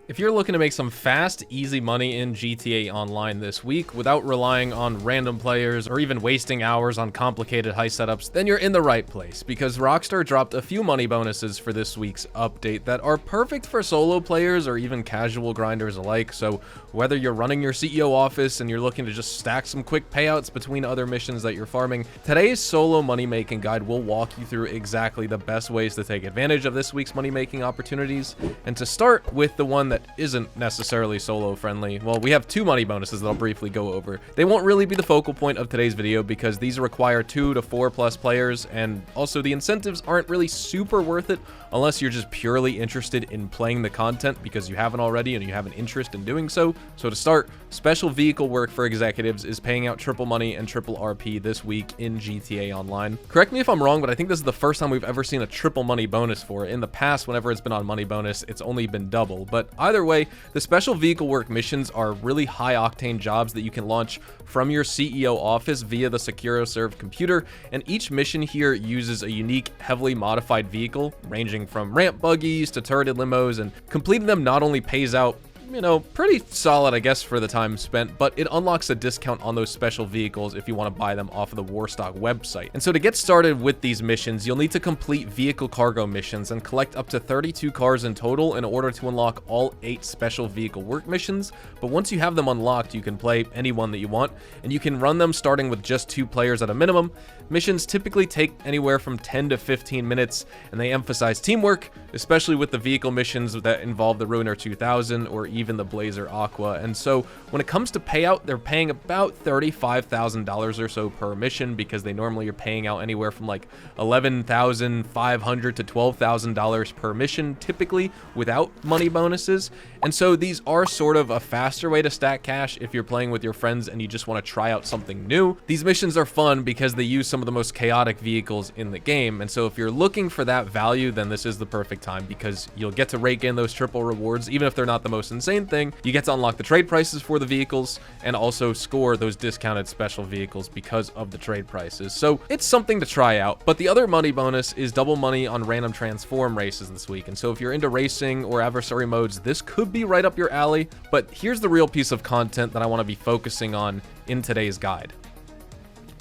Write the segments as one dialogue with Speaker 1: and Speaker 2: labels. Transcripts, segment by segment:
Speaker 1: If you're looking to make some fast, easy money in GTA Online this week without relying on random players or even wasting hours on complicated heist setups, then you're in the right place, because Rockstar dropped a few money bonuses for this week's update that are perfect for solo players or even casual grinders alike. So whether you're running your CEO office and you're looking to just stack some quick payouts between other missions that you're farming, today's solo money making guide will walk you through exactly the best ways to take advantage of this week's money making opportunities. And to start with the one that isn't necessarily solo friendly, well, we have two money bonuses that I'll briefly go over. They won't really be the focal point of today's video because these require 2 to 4 plus players, and also the incentives aren't really super worth it unless you're just purely interested in playing the content because you haven't already and you have an interest in doing so. So to start, special vehicle work for executives is paying out triple money and triple RP this week in GTA Online. Correct me if I'm wrong, but I think this is the first time we've ever seen a triple money bonus for it. In the past, whenever it's been on money bonus, it's only been double. But either way, the special vehicle work missions are really high octane jobs that you can launch from your CEO office via the secure served computer, and each mission here uses a unique, heavily modified vehicle ranging from ramp buggies to turreted limos, and completing them not only pays out, you know, pretty solid, I guess, for the time spent, but it unlocks a discount on those special vehicles if you want to buy them off of the Warstock website. And so to get started with these missions, you'll need to complete vehicle cargo missions and collect up to 32 cars in total in order to unlock all 8 special vehicle work missions. But once you have them unlocked, you can play any one that you want, and you can run them starting with just 2 players at a minimum. Missions typically take anywhere from 10 to 15 minutes, and they emphasize teamwork, especially with the vehicle missions that involve the Ruiner 2000 or even the Blazer Aqua. And so when it comes to payout, they're paying about $35,000 or so per mission, because they normally are paying out anywhere from like $11,500 to $12,000 per mission, typically without money bonuses. And so these are sort of a faster way to stack cash if you're playing with your friends and you just want to try out something new. These missions are fun because they use some of the most chaotic vehicles in the game, and so if you're looking for that value, then this is the perfect time, because you'll get to rake in those triple rewards. Even if they're not the most insane thing, you get to unlock the trade prices for the vehicles and also score those discounted special vehicles because of the trade prices. So it's something to try out. But the other money bonus is double money on random transform races this week, and so if you're into racing or adversary modes, this could be right up your alley. But here's the real piece of content that I want to be focusing on in today's guide.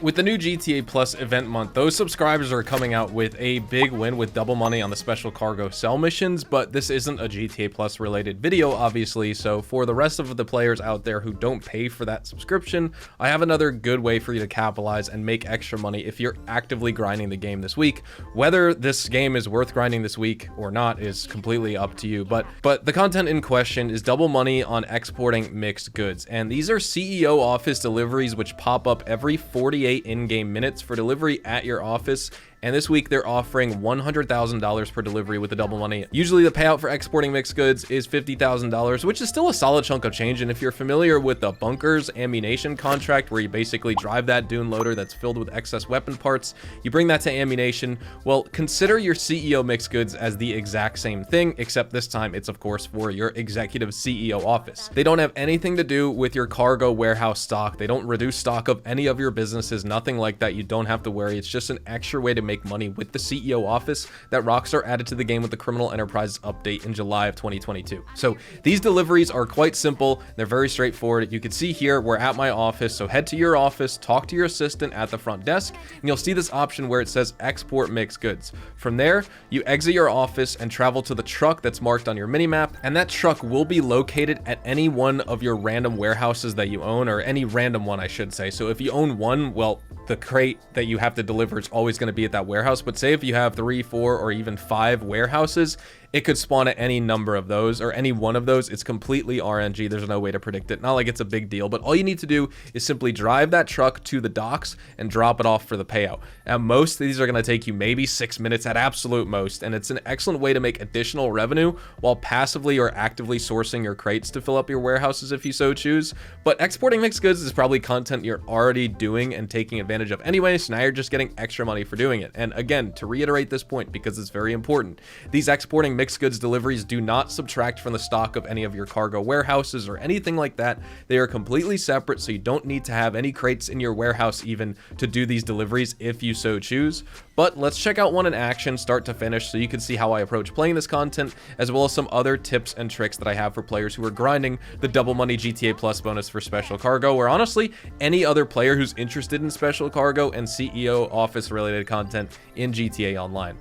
Speaker 1: With the new GTA Plus event month, those subscribers are coming out with a big win with double money on the special cargo sell missions, but this isn't a GTA Plus related video, obviously, so for the rest of the players out there who don't pay for that subscription, I have another good way for you to capitalize and make extra money if you're actively grinding the game this week. Whether this game is worth grinding this week or not is completely up to you, but the content in question is double money on exporting mixed goods, and these are CEO office deliveries which pop up every 48 in-game minutes for delivery at your office. And this week they're offering $100,000 per delivery with the double money. Usually the payout for exporting mixed goods is $50,000, which is still a solid chunk of change. And if you're familiar with the bunkers ammunition contract, where you basically drive that dune loader that's filled with excess weapon parts, you bring that to ammunition, well, consider your CEO mixed goods as the exact same thing, except this time it's of course for your executive CEO office. They don't have anything to do with your cargo warehouse stock. They don't reduce stock of any of your businesses, nothing like that. You don't have to worry. It's just an extra way to make money with the CEO office that Rockstar added to the game with the Criminal Enterprise update in July of 2022. So these deliveries are quite simple. They're very straightforward. You can see here, we're at my office. So head to your office, talk to your assistant at the front desk, and you'll see this option where it says export mixed goods. From there, you exit your office and travel to the truck that's marked on your minimap, and that truck will be located at any one of your random warehouses that you own, or any random one, I should say. So if you own one, well, the crate that you have to deliver is always going to be at that warehouse. But say if you have 3, 4, or even 5 warehouses, it could spawn at any number of those, or any one of those. It's completely RNG. There's no way to predict it. Not like it's a big deal, but all you need to do is simply drive that truck to the docks and drop it off for the payout. At most, these are going to take you maybe 6 minutes at absolute most, and it's an excellent way to make additional revenue while passively or actively sourcing your crates to fill up your warehouses if you so choose. But exporting mixed goods is probably content you're already doing and taking advantage of anyway, so now you're just getting extra money for doing it. And again, to reiterate this point, because it's very important, these exporting mixed goods deliveries do not subtract from the stock of any of your cargo warehouses or anything like that. They are completely separate, so you don't need to have any crates in your warehouse even to do these deliveries if you so choose. But let's check out one in action start to finish so you can see how I approach playing this content, as well as some other tips and tricks that I have for players who are grinding the double money GTA Plus bonus for special cargo, or honestly any other player who's interested in special cargo and CEO office related content in GTA Online.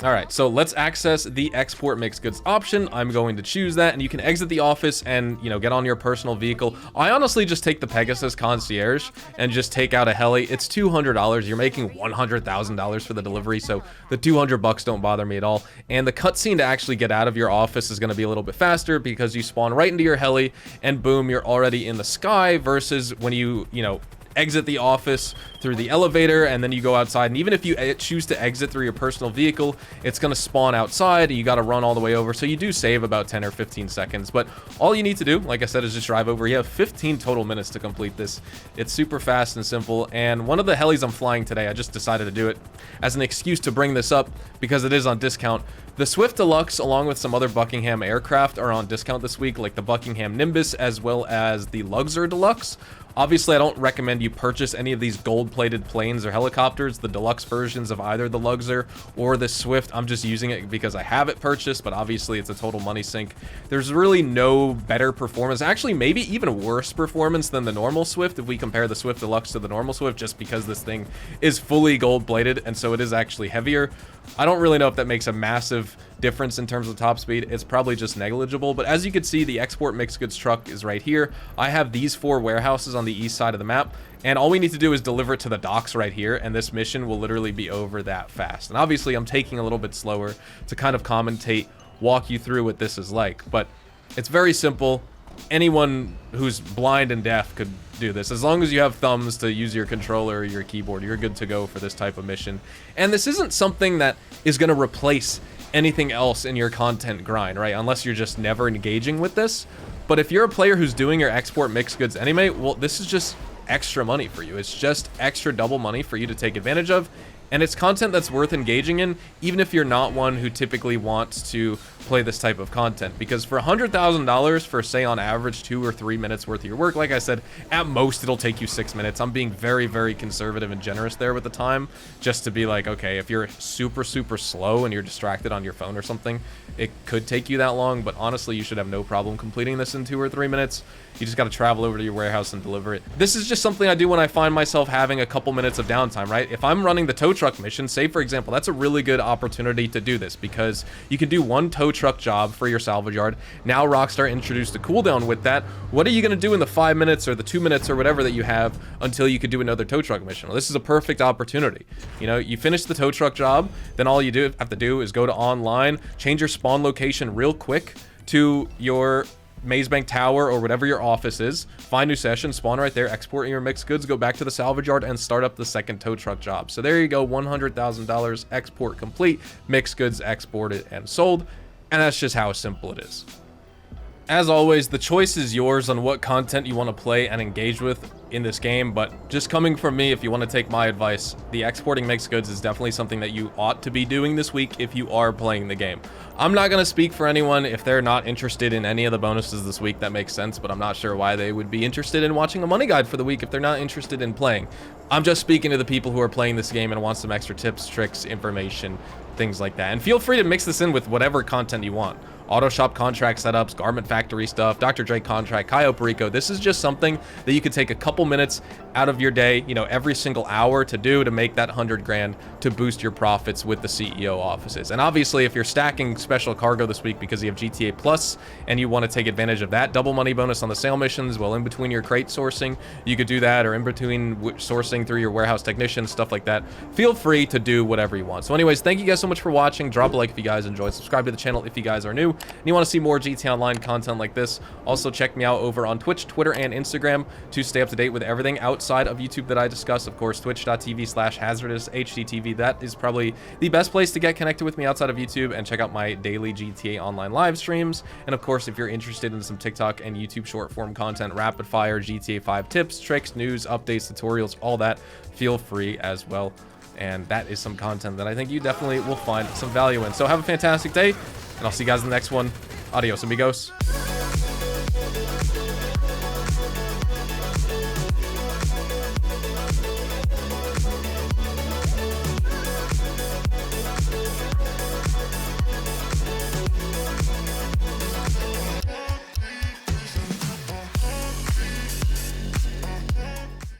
Speaker 1: All right, so let's access the export mixed goods option. I'm going to choose that, and you can exit the office and, you know, get on your personal vehicle. I honestly just take the Pegasus Concierge and just take out a heli. It's $200. You're making $100,000 for the delivery, so the 200 bucks don't bother me at all. And the cutscene to actually get out of your office is going to be a little bit faster because you spawn right into your heli and boom, you're already in the sky, versus when you know, exit the office through the elevator and then you go outside, and even if you choose to exit through your personal vehicle, it's going to spawn outside and you got to run all the way over. So you do save about 10 or 15 seconds, but all you need to do, like I said, is just drive over. You have 15 total minutes to complete this. It's super fast and simple. And one of the helis I'm flying today, I just decided to do it as an excuse to bring this up because it is on discount. The Swift Deluxe, along with some other Buckingham aircraft, are on discount this week, like the Buckingham Nimbus as well as the Luxor Deluxe. Obviously, I don't recommend you purchase any of these gold-plated planes or helicopters, the deluxe versions of either the Luxor or the Swift. I'm just using it because I have it purchased, but obviously it's a total money sink. There's really no better performance, actually maybe even worse performance than the normal Swift if we compare the Swift Deluxe to the normal Swift, just because this thing is fully gold-plated, and so it is actually heavier. I don't really know if that makes a massive difference in terms of top speed. It's probably just negligible, but as you can see, the export mixed goods truck is right here. I have these 4 warehouses on the east side of the map, and all we need to do is deliver it to the docks right here, and this mission will literally be over that fast. And obviously I'm taking a little bit slower to kind of commentate, walk you through what this is like, but it's very simple. Anyone who's blind and deaf could do this. As long as you have thumbs to use your controller or your keyboard, you're good to go for this type of mission. And this isn't something that is going to replace anything else in your content grind, right? Unless you're just never engaging with this. But if you're a player who's doing your export mixed goods anyway, well, this is just extra money for you. It's just extra double money for you to take advantage of. And it's content that's worth engaging in, even if you're not one who typically wants to play this type of content. Because for $100,000 for, say, on average 2 or 3 minutes worth of your work, like I said, at most it'll take you 6 minutes. I'm being very, very conservative and generous there with the time, just to be like, okay, if you're super, super slow and you're distracted on your phone or something, it could take you that long. But honestly, you should have no problem completing this in 2 or 3 minutes. You just got to travel over to your warehouse and deliver it. This is just something I do when I find myself having a couple minutes of downtime, right? If I'm running the tow truck mission, say for example, that's a really good opportunity to do this because you can do one tow truck job for your salvage yard. Now Rockstar introduced a cooldown with that. What are you going to do in the 5 minutes or the 2 minutes or whatever that you have until you could do another tow truck mission? Well, this is a perfect opportunity. You know, you finish the tow truck job, then all you have to do is go to online, change your spawn location real quick to your Maze Bank Tower or whatever your office is, find new session, spawn right there, export your mixed goods, go back to the salvage yard and start up the second tow truck job. So there you go, $100,000 export complete, mixed goods exported and sold, and that's just how simple it is. As always, the choice is yours on what content you want to play and engage with in this game, but just coming from me, if you want to take my advice, the exporting mixed goods is definitely something that you ought to be doing this week if you are playing the game. I'm not going to speak for anyone if they're not interested in any of the bonuses this week. That makes sense, but I'm not sure why they would be interested in watching a money guide for the week if they're not interested in playing. I'm just speaking to the people who are playing this game and want some extra tips, tricks, information, things like that. And feel free to mix this in with whatever content you want. Auto shop contract setups, garment factory stuff, Dr. Dre contract, Cayo Perico. This is just something that you could take a couple minutes out of your day, you know, every single hour to do to make that 100 grand to boost your profits with the CEO offices. And obviously, if you're stacking special cargo this week because you have GTA Plus and you want to take advantage of that double money bonus on the sale missions while in between your crate sourcing, you could do that, or in between sourcing through your warehouse technician, stuff like that. Feel free to do whatever you want. So anyways, thank you guys so much for watching. Drop a like if you guys enjoyed. Subscribe to the channel if you guys are new and you want to see more GTA Online content like this. Also check me out over on Twitch, Twitter, and Instagram to stay up to date with everything outside of YouTube that I discuss. Of course, twitch.tv/hazardoushtv. That is probably the best place to get connected with me outside of YouTube, and check out my daily GTA Online live streams. And of course, if you're interested in some TikTok and YouTube short form content, rapid fire GTA 5 tips, tricks, news, updates, tutorials, all that, feel free as well. And that is some content that I think you definitely will find some value in. So have a fantastic day, and I'll see you guys in the next one. Adios, amigos.